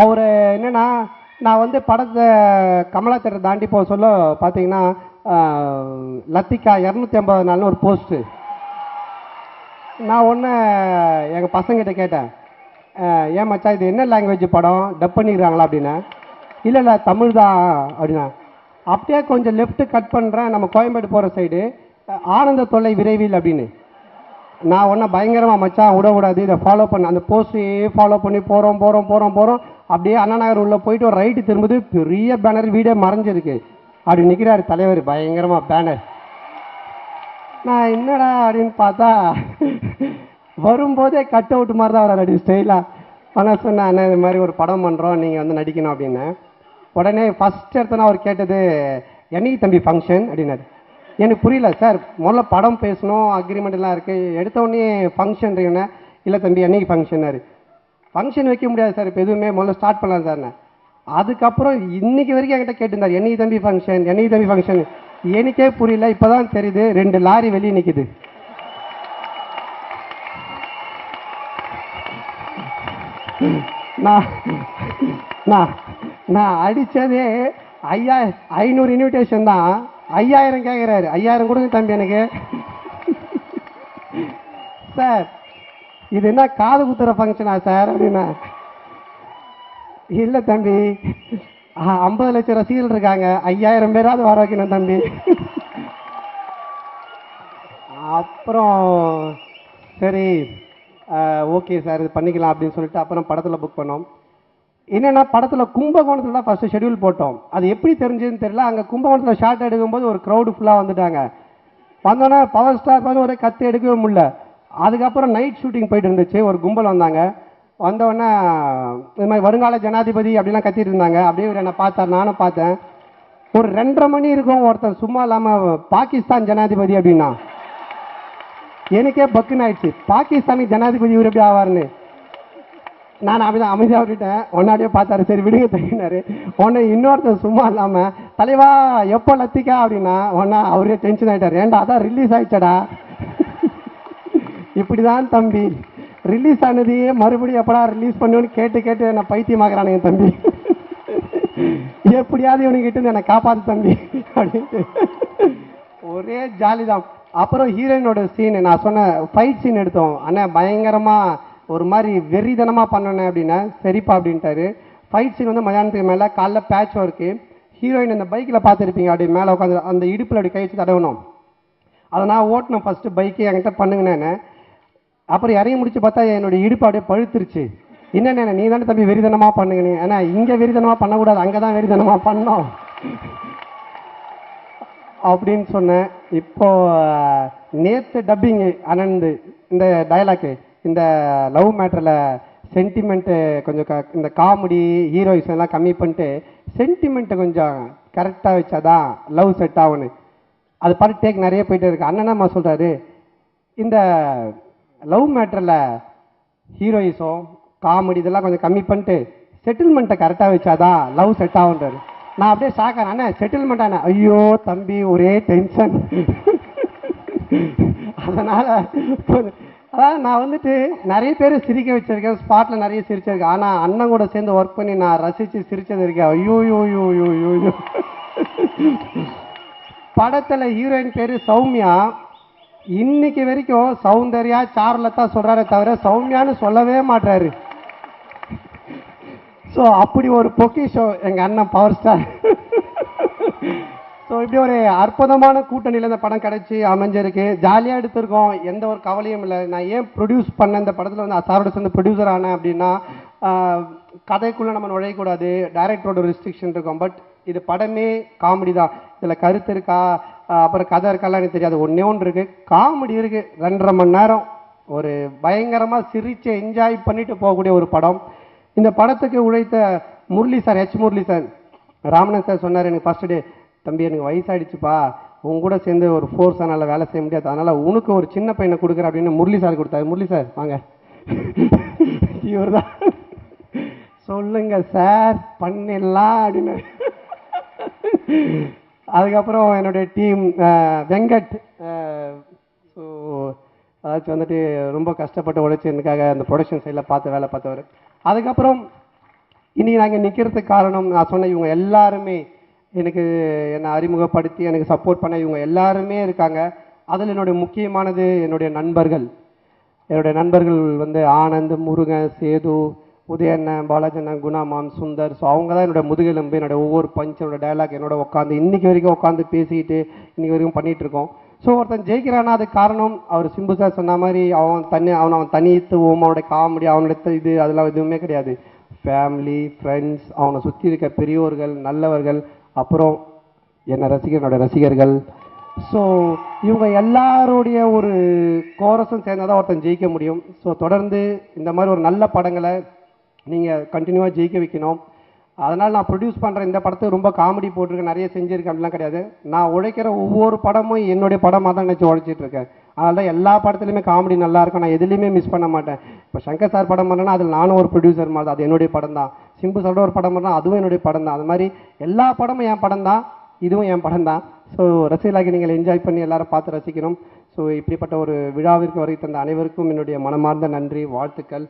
அவர் என்னென்னா, நான் வந்து படத்தை கமலா தேட்டர் தாண்டி போக சொல்ல பார்த்தீங்கன்னா, லத்திகா 250 நாள்னு ஒரு போஸ்ட்டு. நான் ஒன்று எங்கள் பசங்கிட்ட கேட்டேன், ஏன் மச்சான் இது என்ன லாங்குவேஜ் படம், டப் பண்ணிடுறாங்களா அப்படின்னா. இல்லை இல்லை தமிழ் தான் அப்படின்னா. அப்படியே கொஞ்சம் லெஃப்ட்டு கட் பண்ணுறேன், நம்ம கோயம்பேடு போகிற சைடு, ஆனந்த தொல்லை விரைவில் அப்படின்னு. நான் ஒன்றும் பயங்கரமாக மச்சான் விடக்கூடாது, இதை ஃபாலோ பண்ண அந்த போஸ்ட்டையே ஃபாலோ பண்ணி போகிறோம் போகிறோம் போகிறோம் போகிறோம். அப்படியே அண்ணா நகர் உள்ளே போயிட்டு ஒரு ரைட்டு திரும்புது, பெரிய பேனர் வீடே மறைஞ்சிருக்கு. அப்படி நிற்கிறாரு தலைவர் பயங்கரமாக பேனர். நான் என்னடா அப்படின்னு பார்த்தா வரும்போதே கட் அவுட் மாதிரி தான் வராரு அப்படி ஸ்டைலாக. ஆனால் சொன்னேன், அண்ணா இது மாதிரி ஒரு படம் பண்ணுறோம், நீங்கள் வந்து நடிக்கணும் அப்படின்னு. உடனே ஃபஸ்ட் எடுத்தோன்னா அவர் கேட்டது, என்னைக்கு தம்பி ஃபங்க்ஷன் அப்படின்னாரு. எனக்கு புரியல சார், முதல்ல படம் பேசணும், அக்ரிமெண்ட்லாம் இருக்குது, எடுத்தோடனே ஃபங்க்ஷன் இருக்குண்ணே. இல்லை தம்பி என்னைக்கு ஃபங்க்ஷன்னாரு. ஃபங்க்ஷன் வைக்க முடியாது சார், இப்போ எதுவுமே முதல்ல ஸ்டார்ட் பண்ணலாம் சார்ண்ணே. அதுக்கப்புறம் இன்னைக்கு வரைக்கும் என்கிட்ட கேட்டிருந்தார், என்னைக்கு தம்பி ஃபங்க்ஷன், என்னைக்கு தம்பி ஃபங்க்ஷன். எனக்கே புரியல, இப்போ தான் தெரியுது 2 லாரி வெளியே நிற்கிது. நான் அடித்ததே 500 இன்விடேஷன் தான், 5000 கேட்குறாரு. 5000 கொடுங்க தம்பி எனக்கு. சார் இது என்ன காது குத்துற ஃபங்க்ஷனா சார் அப்படின்னா. இல்லை தம்பி 50 லட்சம் ரசிகர்கள் இருக்காங்க, 5000 பேராவது வர வைக்கணும் தம்பி. அப்புறம் சரி ஓகே சார் இது பண்ணிக்கலாம் அப்படின்னு சொல்லிட்டு அப்புறம் படத்தில் புக் பண்ணோம். என்னென்னா படத்தில் கும்பகோணத்தில் தான் ஃபஸ்ட்டு ஷெடியூல் போட்டோம். அது எப்படி தெரிஞ்சதுன்னு தெரியல. அங்கே கும்பகோணத்தில் ஷார்ட் எடுக்கும்போது ஒரு க்ரௌடு ஃபுல்லாக வந்துட்டாங்க. வந்தோன்னா பவர் ஸ்டார் பார்த்து ஒரே கற்று எடுக்கவே முடியல. அதுக்கப்புறம் நைட் ஷூட்டிங் போயிட்டு இருந்துச்சு, ஒரு கும்பல் வந்தாங்க. வந்தோடனே இது மாதிரி வருங்கால ஜனாதிபதி அப்படிலாம் கத்திட்டு இருந்தாங்க. அப்படியே என்னை பார்த்தார், நானும் பார்த்தேன். ஒரு 2:30 மணி இருக்கும், ஒருத்தர் சும்மா இல்லாமல் பாகிஸ்தான் ஜனாதிபதி அப்படின்னா. எனக்கே பக்குன்னு ஆயிடுச்சு, பாகிஸ்தானுக்கு ஜனாதிபதி இவர் எப்படி ஆவார்னு. நான் அப்படிதான் அமைதியாக விட்டுட்டேன். ஒன்னாடியே பார்த்தாரு, சரி விடுங்க தெரியினாரு. உடனே இன்னொருத்தர் சும்மா இல்லாமல், தலைவா எப்போ லத்திக்கா அப்படின்னா. ஒன்னா அவரே டென்ஷன் ஆகிட்டார், ஏன்டா அதான் ரிலீஸ் ஆயிடுச்சடா. இப்படி தான் தம்பி ரிலீஸ் ஆனதையே மறுபடியும் எப்படா ரிலீஸ் பண்ணுன்னு கேட்டு கேட்டு என்னை பைத்தியமாக்குறானு என் தம்பி. எப்படியாவது இவனுக்கிட்ட என்னை காப்பாற்று தம்பி அப்படின்ட்டு ஒரே ஜாலி தான். அப்புறம் ஹீரோயினோட சீன், நான் சொன்ன ஃபைட் சீன் எடுத்தோம். ஆனால் பயங்கரமாக ஒரு மாதிரி வெறிதனமாக பண்ணனேன் அப்படின்னா. சரிப்பா அப்படின்ட்டாரு. ஃபைட் சீன் வந்து மதியானத்துக்கு மேலே, காலைல பேட்ச் ஒர்க்கு. ஹீரோயின் அந்த பைக்கில் பார்த்துருப்பீங்க, அப்படி மேலே உட்காந்து அந்த இடுப்பில் அப்படி கை வச்சு தடவணும். அதை நான் ஓட்டணும் ஃபஸ்ட்டு பைக்கு என்கிட்ட பண்ணுங்கண்ணே. அப்புறம் இறங்கி முடிச்சு பார்த்தா என்னுடைய இடுப்பு அப்படியே பழுத்துருச்சு. என்னென்ன நீ தானே தம்பி வெறிதனமாக பண்ணுங்கண்ணே. ஏன்னா இங்கே வெறிதனமாக பண்ணக்கூடாது, அங்கே தான் வெறிதனமாக பண்ணோம் அப்படின்னு சொன்னேன். இப்போ நேற்று டப்பிங் அனந்து இந்த டயலாக்கு, இந்த லவ் மேட்டரில் சென்டிமெண்ட்டு கொஞ்சம் இந்த காமெடி ஹீரோயிஸ் எல்லாம் கம்மி பண்ணிட்டு சென்டிமெண்ட்டை கொஞ்சம் கரெக்டாக வச்சாதான் லவ் செட் ஆகுன்னு. அது பார்த்து டேக் நிறைய போயிட்டே இருக்கு. அண்ணனம்மா சொல்கிறாரு, இந்த லவ் மேட்டரில் ஹீரோயிஸோ காமெடி இதெல்லாம் கொஞ்சம் கம்மி பண்ணிட்டு செட்டில்மெண்ட்டை கரெக்டாக வச்சாதான் லவ் செட் ஆகுன்றாரு. நான் அப்படியே ஷாக்கான, அண்ணா செட்டில்மெண்ட் ஆனேன். ஐயோ தம்பி ஒரே டென்ஷன். அதனால் அதான் நான் வந்துட்டு நிறைய பேர் சிரிக்க வச்சிருக்கேன், ஸ்பாட்டில் நிறைய சிரிச்சிருக்கேன். ஆனால் அண்ணன் கூட சேர்ந்து ஒர்க் பண்ணி நான் ரசித்து சிரிச்சது இருக்கேன். ஐயோ யோ யோ யோ யோ யோ. படத்தில் ஹீரோயின் பேர் சௌமியா. இன்னைக்கு வரைக்கும் சௌந்தர்யா சார்லத்தா சொல்கிறாரே தவிர சௌமியான்னு சொல்லவே மாட்டாரு. ஸோ அப்படி ஒரு பொக்கிஷோ எங்கள் அண்ணன் பவர் ஸ்டார். ஸோ இப்படி ஒரு அற்புதமான கூட்டணியில் இந்த படம் கிடச்சி அமைஞ்சிருக்கு. ஜாலியாக எடுத்திருக்கோம், எந்த ஒரு கவலையும் இல்லை. நான் ஏன் ப்ரொடியூஸ் பண்ண இந்த படத்தில் வந்து சாரோட சேர்ந்து ப்ரொடியூசர் ஆனேன் அப்படின்னா, கதைக்குள்ளே நம்ம நுழையக்கூடாது, டைரக்டரோட ரெஸ்ட்ரிக்ஷன் இருக்கும். பட் இது படமே காமெடி தான். இதில் கருத்து இருக்கா அப்புறம் கதை இருக்காலாம் எனக்கு தெரியாது. ஒன்றே ஒன்று இருக்குது, காமெடி இருக்குது. 2.5 மணி நேரம் ஒரு பயங்கரமாக சிரித்து என்ஜாய் பண்ணிட்டு போகக்கூடிய ஒரு படம். இந்த படத்துக்கு உழைத்த Murali sir, Murali sir, Ramnath sir சொன்னார் எனக்கு ஃபர்ஸ்ட் டே, தம்பி எனக்கு வயசாகிடுச்சுப்பா, உங்க கூட சேர்ந்து ஒரு ஃபோர்ஸ் அதனால் வேலை செய்ய முடியாது, அதனால் உனக்கு ஒரு சின்ன பையனை கொடுக்குறேன் அப்படின்னு முரளி சார் கொடுத்தாரு. முரளி சார் வாங்க. இவர் தான் சொல்லுங்க சார் பண்ணிடலாம் அப்படின்னு. அதுக்கப்புறம் என்னுடைய டீம் வெங்கட், ஸோ அதாச்சும் வந்துட்டு ரொம்ப கஷ்டப்பட்டு உழைச்சி எனக்காக அந்த ப்ரொடக்ஷன் சைடில் பார்த்து வேலை பார்த்தவர். அதுக்கப்புறம் இன்னைக்கு நாங்கள் நிற்கிறதுக்கு காரணம் நான் சொன்ன இவங்க எல்லாருமே எனக்கு என்னை அறிமுகப்படுத்தி எனக்கு சப்போர்ட் பண்ண இவங்க எல்லாருமே இருக்காங்க. அதில் என்னுடைய முக்கியமானது என்னுடைய நண்பர்கள். என்னுடைய நண்பர்கள் வந்து ஆனந்த், முருகன், சேது, உதயண்ணன், பாலாஜண்ணன், குணாமாம், சுந்தர். ஸோ அவங்க தான் என்னோட முதுகெலும்பு. என்னோட ஒவ்வொரு பஞ்ச், என்னோட டைலாக் என்னோட உட்காந்து இன்னைக்கு வரைக்கும் உட்காந்து பேசிக்கிட்டு இன்னைக்கு வரைக்கும் பண்ணிட்டு இருக்கோம். ஸோ ஒருத்தன் ஜெயிக்கிறான்னா அதுக்கு காரணம் அவர் சிம்பு சார் சொன்ன மாதிரி அவன் தனித்துவம், அவனுடைய காமெடி, அவனுடைய இது அதெல்லாம் எதுவுமே கிடையாது. ஃபேமிலி, ஃப்ரெண்ட்ஸ், அவனை சுற்றி இருக்க பெரியோர்கள், நல்லவர்கள், அப்புறம் என்னோட ரசிகர்கள். ஸோ இவங்க எல்லாருடைய ஒரு கோரஸும் சேர்ந்தாதான் ஒருத்தன் ஜெயிக்க முடியும். ஸோ தொடர்ந்து இந்த மாதிரி ஒரு நல்ல படங்களை நீங்கள் கண்டினியூவாக ஜெயிக்க வைக்கணும். அதனால் நான் ப்ரொடியூஸ் பண்ணுற இந்த படத்தை ரொம்ப காமெடி போட்டிருக்கேன், நிறைய செஞ்சுருக்கேன் அப்படிலாம் கிடையாது. நான் உழைக்கிற ஒவ்வொரு படமும் என்னுடைய படமாக தான் நினச்சி உழைச்சிட்ருக்கேன். அதனால தான் எல்லா படத்துலையுமே காமெடி நல்லா இருக்கும். நான் எதுலேயுமே மிஸ் பண்ண மாட்டேன். இப்போ சங்கர் சார் படம் பண்ணேன்னா அதில் நானும் ஒரு ப்ரொடியூசர் மாதிரி, அது என்னுடைய படம் தான். சிம்பு சாரோட ஒரு படம் பண்ணால் அதுவும் என்னுடைய படம் தான். அது மாதிரி எல்லா படமும் என் படம் தான், இதுவும் என் படம் தான். ஸோ ரசிகர்களாகி நீங்கள் என்ஜாய் பண்ணி எல்லாரும் பார்த்து ரசிக்கணும். ஸோ இப்படிப்பட்ட ஒரு விழாவிற்கு வருகை தந்த அனைவருக்கும் என்னுடைய மனமார்ந்த நன்றி, வாழ்த்துக்கள்.